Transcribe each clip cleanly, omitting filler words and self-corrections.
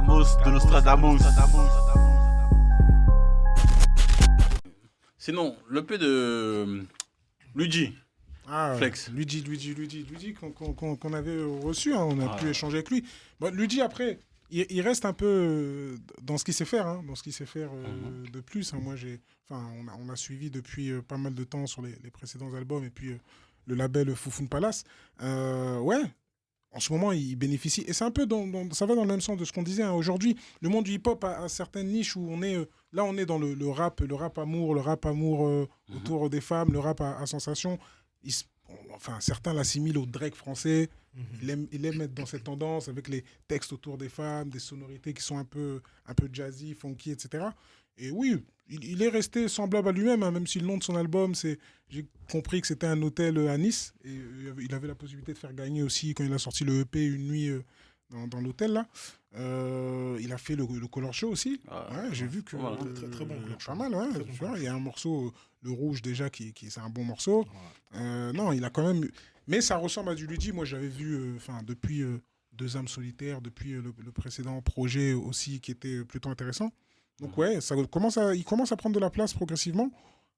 de Nostradamus. Sinon, le P de Luigi. Ah, Flex. Luigi qu'on avait reçu, hein, on a pu échanger avec lui. Bon, Luigi, après, il reste un peu dans ce qu'il sait faire, dans ce qu'il sait faire de plus. Hein. Moi, on a suivi depuis pas mal de temps sur les précédents albums et puis le label Foufoune Palace. Ouais, en ce moment, il bénéficie. Et c'est un peu ça va dans le même sens de ce qu'on disait. Hein. Aujourd'hui, le monde du hip-hop a certaines niches où on est. Là, on est dans le rap amour, autour des femmes, le rap à sensation. Certains l'assimilent au Drake français. Il aime être dans cette tendance avec les textes autour des femmes, des sonorités qui sont un peu jazzy, funky, etc. Et oui, il est resté semblable à lui-même, hein, même si le nom de son album, j'ai compris que c'était un hôtel à Nice. Et il avait la possibilité de faire gagner aussi, quand il a sorti le EP, une nuit dans l'hôtel là. Il a fait le Color Show aussi. J'ai vu que très, très bon. Pas mal, ouais. Tu vois, il y a un morceau, le rouge déjà, qui c'est un bon morceau. Non, il a quand même. Mais ça ressemble à du Luigi. Moi, j'avais vu, depuis Deux âmes solitaires, depuis le précédent projet aussi, qui était plutôt intéressant. Donc ouais, il commence à prendre de la place progressivement.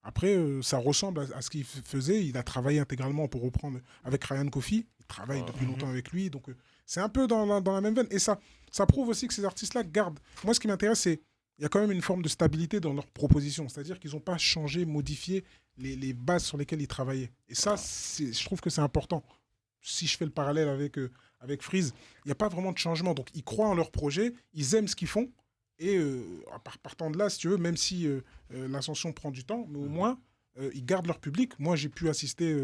Après, ça ressemble à ce qu'il faisait. Il a travaillé intégralement pour reprendre avec Ryan Coffey. Il travaille depuis longtemps avec lui. Donc c'est un peu dans la même veine. Et ça prouve aussi que ces artistes-là gardent. Moi, ce qui m'intéresse, c'est il y a quand même une forme de stabilité dans leurs propositions. C'est-à-dire qu'ils n'ont pas changé, modifié les bases sur lesquelles ils travaillaient. Et ça, je trouve que c'est important. Si je fais le parallèle avec Freeze, il n'y a pas vraiment de changement. Donc, ils croient en leur projet, ils aiment ce qu'ils font. Et partant de là, si tu veux, même si l'ascension prend du temps, mais au moins, ils gardent leur public. Moi, j'ai pu assister,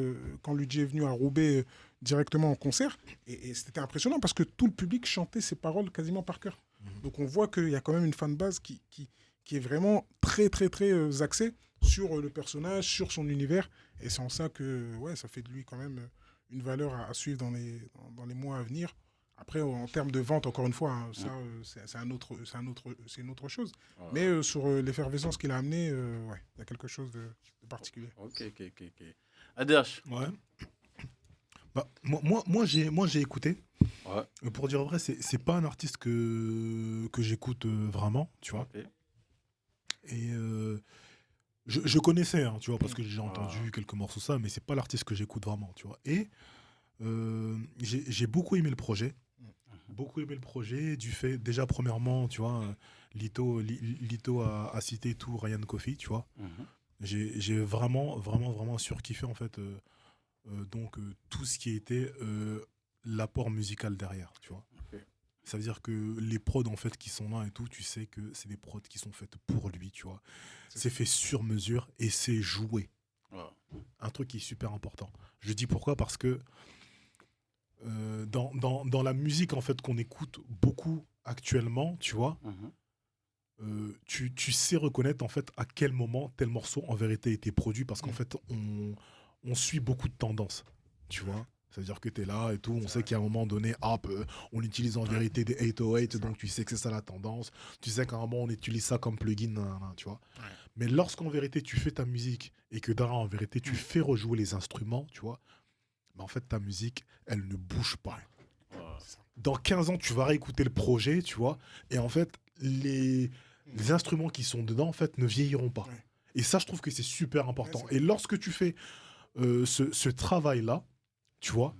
quand Luigi est venu à Roubaix, directement en concert. Et c'était impressionnant parce que tout le public chantait ses paroles quasiment par cœur. Donc, on voit qu'il y a quand même une fanbase qui est vraiment très, très, très axée sur le personnage, sur son univers. Et c'est en ça que ça fait de lui quand même une valeur à suivre dans les mois à venir. Après, en termes de vente, encore une fois, hein, ça, c'est une autre chose. Mais sur l'effervescence qu'il a amené, il y a quelque chose de particulier. Ok. ADH. Ouais. Bah, moi j'ai écouté. Ouais. Pour dire vrai, c'est pas un artiste que j'écoute vraiment, tu vois. Ok. Et je connaissais, hein, tu vois, parce que j'ai entendu quelques morceaux ça, mais c'est pas l'artiste que j'écoute vraiment, tu vois. Et j'ai beaucoup aimé le projet. Beaucoup aimé le projet, du fait, déjà premièrement, tu vois, Lito a cité tout Ryan Coffey, tu vois. J'ai vraiment surkiffé, en fait, tout ce qui était l'apport musical derrière, tu vois. Okay. Ça veut dire que les prods, en fait, qui sont là et tout, tu sais que c'est des prods qui sont faites pour lui, tu vois. C'est fait sur mesure et c'est joué. Un truc qui est super important. Je dis pourquoi, parce que dans la musique, en fait, qu'on écoute beaucoup actuellement, tu vois, tu sais reconnaître, en fait, à quel moment tel morceau, en vérité, était produit, parce qu'en fait, on suit beaucoup de tendances, tu vois. C'est-à-dire que tu es là et tout, on sait qu'à un moment donné, on utilise en vérité des 808, donc tu sais que c'est ça la tendance. Tu sais qu'à un moment, on utilise ça comme plugin, tu vois. Ouais. Mais lorsqu'en vérité, tu fais ta musique et que derrière, en vérité, tu fais rejouer les instruments, tu vois, en fait, ta musique, elle ne bouge pas. Dans 15 ans, tu vas réécouter le projet, tu vois, et en fait, les instruments qui sont dedans, en fait, ne vieilliront pas. Et ça, je trouve que c'est super important. Et lorsque tu fais ce travail-là, tu vois,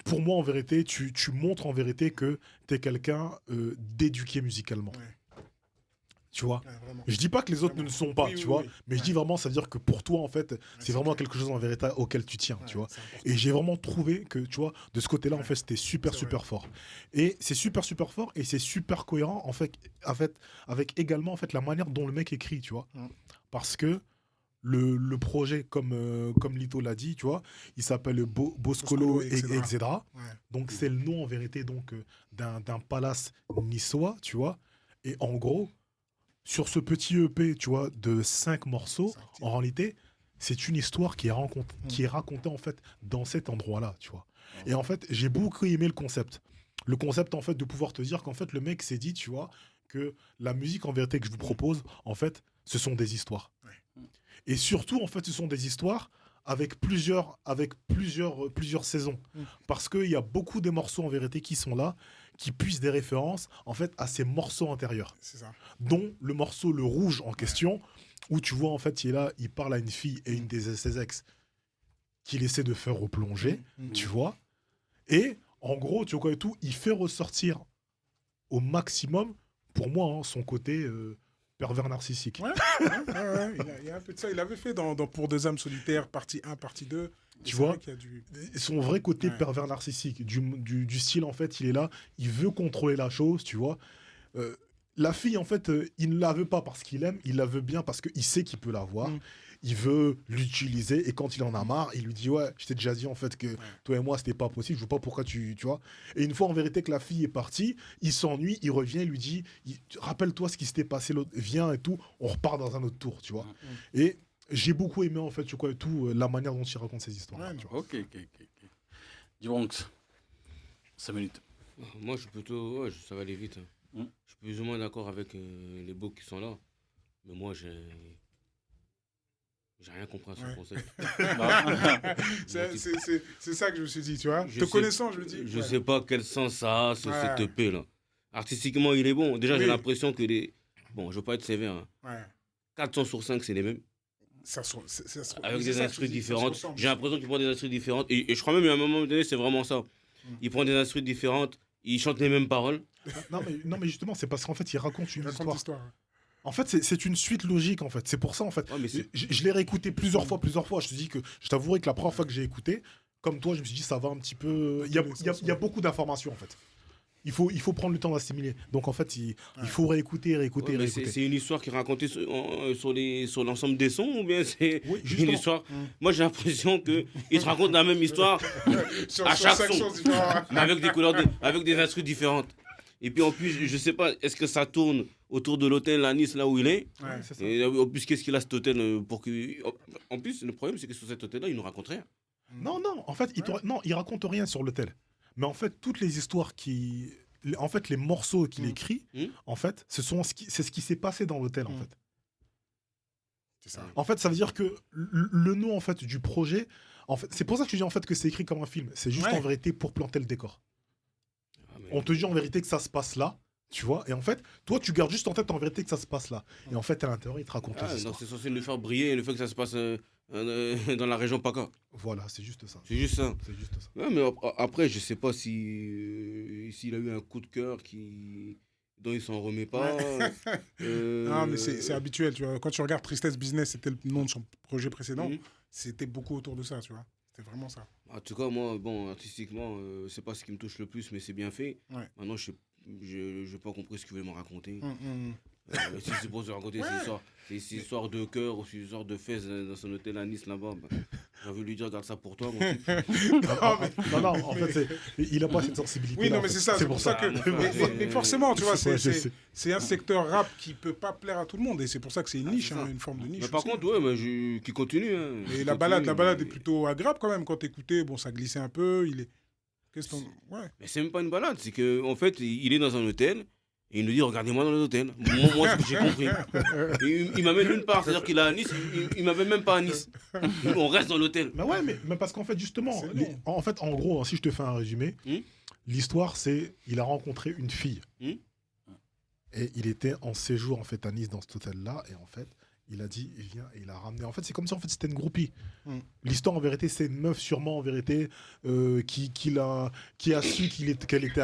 pour moi, en vérité, tu montres en vérité que tu es quelqu'un d'éduqué musicalement. Tu vois, je dis pas que les autres ne le sont pas, tu vois, mais je dis vraiment, ça veut dire que pour toi, en fait, c'est vraiment quelque chose en vérité auquel tu tiens, tu vois. Et j'ai vraiment trouvé que, tu vois, de ce côté-là, en fait, c'était super fort. Et c'est super fort et c'est super cohérent, en fait, avec également, en fait, la manière dont le mec écrit, tu vois. Parce que le projet, comme Lito l'a dit, tu vois, il s'appelle Boscolo et Xedra. Donc, c'est le nom, en vérité, donc d'un palace niçois, tu vois. Et en gros, sur ce petit EP, tu vois, de 5 morceaux, en réalité, c'est une histoire qui est racontée, en fait, dans cet endroit-là, tu vois. Et en fait, j'ai beaucoup aimé le concept. Le concept, en fait, de pouvoir te dire qu'en fait, le mec s'est dit, tu vois, que la musique, en vérité, que je vous propose, en fait, ce sont des histoires. Et surtout, en fait, ce sont des histoires avec plusieurs saisons. Parce qu'il y a beaucoup de morceaux, en vérité, qui sont là, qui puise des références en fait à ses morceaux antérieurs, C'est ça. dont le morceau Le Rouge en question, où tu vois en fait il est là, il parle à une fille et une de ses ex qu'il essaie de faire replonger, tu vois, et en gros tu vois et tout, il fait ressortir au maximum pour moi hein, son côté pervers narcissique. Ouais, il y a un peu de ça. Il avait fait dans Pour deux âmes solitaires, partie 1, partie 2. Tu vois, qu'il y a du... son vrai côté Ouais. pervers narcissique, du style en fait, il est là, il veut contrôler la chose, tu vois. La fille en fait, il ne la veut pas parce qu'il aime, il la veut bien parce qu'il sait qu'il peut l'avoir. Il veut l'utiliser et quand il en a marre, il lui dit ouais, je t'ai déjà dit en fait que toi et moi c'était pas possible, je vois pas pourquoi tu vois. Et une fois en vérité que la fille est partie, il s'ennuie, il revient, il lui dit rappelle-toi ce qui s'était passé l'autre, viens et tout, on repart dans un autre tour, tu vois. Et j'ai beaucoup aimé en fait, tu vois et tout, la manière dont il raconte ses histoires. Ouais, tu vois. Ok. D-Bronx. 5 minutes. Moi, je suis plutôt. Ouais, ça va aller vite. Mm. Je suis plus ou moins d'accord avec les beaux qui sont là. Mais moi, j'ai rien compris à son Ouais. concept. C'est ça que je me suis dit, tu vois. Je Te sais- connaissant, je me dis. Je ouais. sais pas quel sens ça a, Ouais. cette EP là. Artistiquement, il est bon. Déjà, j'ai Oui. l'impression que les. Bon, je veux pas être sévère. Hein. Ouais. 400 sur 5, c'est les mêmes. Ça se- Avec c'est des ça que instrus je dis, ça se différentes. ressemble. J'ai l'impression qu'il prend des instrus différentes. Et je crois même, à un moment donné, c'est vraiment ça. Il prend des instrus différentes, il chante les mêmes paroles. Non mais justement, c'est parce qu'en fait, il raconte une Il raconte histoire. l'histoire. Ouais. En fait, c'est une suite logique, en fait. C'est pour ça, en fait. Ouais, mais c'est- Je l'ai réécouté plusieurs fois. Je te dis que je t'avouerai que la première fois que j'ai écouté, comme toi, je me suis dit, ça va un petit peu. Il y a beaucoup d'informations, en fait. Il faut prendre le temps d'assimiler. Donc, en fait, il faut réécouter. Ouais, mais c'est une histoire qui est racontée sur l'ensemble des sons ou bien c'est Oui, une justement. histoire. Moi, j'ai l'impression qu'il te raconte la même histoire, Sur À chaque 5 son. choses différentes. mais avec des couleurs, avec des instrus différentes. Et puis en plus, je sais pas, est-ce que ça tourne autour de l'hôtel à Nice, là où il est? Ouais. C'est ça. Et en plus, qu'est-ce qu'il a cet hôtel pour que. En plus, le problème, c'est que sur cet hôtel-là, il nous raconte rien. Non, en fait, il raconte rien sur l'hôtel. Mais en fait, toutes les histoires en fait, les morceaux qu'il écrit, en fait, c'est ce qui s'est passé dans l'hôtel, en fait. C'est ça. En fait, ça veut dire que le nom en fait du projet, en fait, c'est pour ça que je dis en fait que c'est écrit comme un film. C'est juste Ouais. en vérité pour planter le décor. Ah, mais- On te dit en vérité que ça se passe là, tu vois. Et en fait, toi, tu gardes juste en tête en vérité que ça se passe là. Et en fait, à l'intérieur, il te raconte Ah, les donc histoires. c'est censé nous faire briller le fait que ça se passe dans la région PACA. Voilà, c'est juste ça. C'est juste ça. C'est juste ça. Ouais, mais après, je sais pas s'il a eu un coup de cœur dont il s'en remet pas. Non, mais c'est habituel, tu vois. Quand tu regardes Tristesse Business, c'était le nom de son projet précédent. Mhm. C'était beaucoup autour de ça, tu vois. C'était vraiment ça. En tout cas, moi, bon, artistiquement, c'est pas ce qui me touche le plus, mais c'est bien fait. Ouais. Maintenant, je n'ai pas compris ce qu'il voulait me raconter. Mm. Si c'est pour se raconter ces histoires de cœur ou ces histoires de fesses dans son hôtel à Nice là-bas, bah, j'ai envie de lui dire, garde ça pour toi, mon type. Non, en fait, il a pas cette sensibilité. Oui, non, mais c'est ça. C'est pour ça que. Ah, mon frère, Mais forcément, tu vois, Ouais, je sais. c'est un secteur rap qui peut pas plaire à tout le monde. Et c'est pour ça que c'est une niche, c'est ça. hein, une forme de niche. Mais par aussi. contre, ouais, mais qui continue. Hein. Et Qui la balade continue, est plutôt agréable quand même. Quand t'écoutais, bon, ça glissait un peu. Il est. Qu'est-ce qu'on. Ouais. Mais c'est même pas une balade, c'est qu'en fait, il est dans un hôtel et il nous dit regardez-moi dans l'hôtel. Moi, c'est ce que j'ai compris. Et il m'amène nulle part, c'est-à-dire qu'il est à Nice, il m'amène même pas à Nice. On reste dans l'hôtel. Mais ouais, mais parce qu'en fait, justement, C'est long. en fait, en gros, si je te fais un résumé, l'histoire, c'est il a rencontré une fille. Et il était en séjour, en fait, à Nice, dans cet hôtel-là. Et en fait, il a dit, il vient, et il a ramené. En fait, c'est comme si en fait, c'était une groupie. L'histoire, en vérité, c'est une meuf, sûrement, en vérité, qui a su qu'il était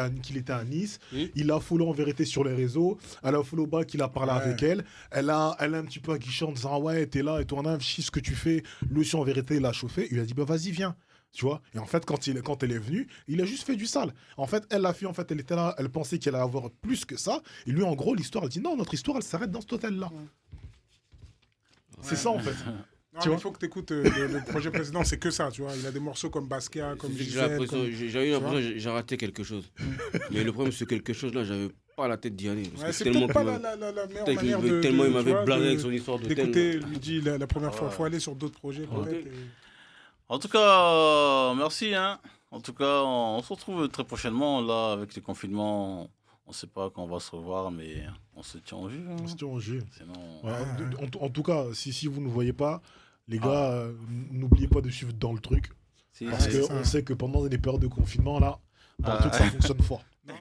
à Nice. Il a follow, en vérité, sur les réseaux. Elle a follow back, il a parlé avec elle. Elle a un petit peu aguiché en disant, ah ouais, t'es là, et toi, on a ce que tu fais. Lui aussi, en vérité, il a chauffé. Il a dit, bah vas-y, viens. Tu vois. Et en fait, quand elle est venue, il a juste fait du sale. En fait, la fille, en fait, elle était là, elle pensait qu'elle allait avoir plus que ça. Et lui, en gros, l'histoire, elle dit, non, notre histoire, elle s'arrête dans cet hôtel-là. C'est ça, en fait. Non, Tu mais vois il faut que tu écoutes le projet précédent, c'est que ça, tu vois. Il a des morceaux comme Basquiat, comme C'est que Gisèle. j'ai eu l'impression que j'ai raté quelque chose. Mais le problème, c'est que quelque chose là, j'avais pas la tête d'y aller. Parce Ouais, que c'est tellement peut-être pas qu'il la meilleure peut-être manière qu'il- de. tellement il tu m'avait vois, blasé de- avec son histoire d'hôtel. d'écouter Luigi la première fois. Ouais. Il faut aller sur d'autres projets, peut-être. Ok. En tout cas, merci. Hein. En tout cas, on se retrouve très prochainement. Là, avec les confinements, on ne sait pas quand on va se revoir, mais on se tient en jus. Hein. On se tient en jeu. Sinon, Ouais, en tout cas, si vous ne voyez pas, les gars, n'oubliez pas de suivre dans le truc. Parce c'est ça. qu'on sait que pendant les périodes de confinement, là, dans le Ah. truc, ça fonctionne fort.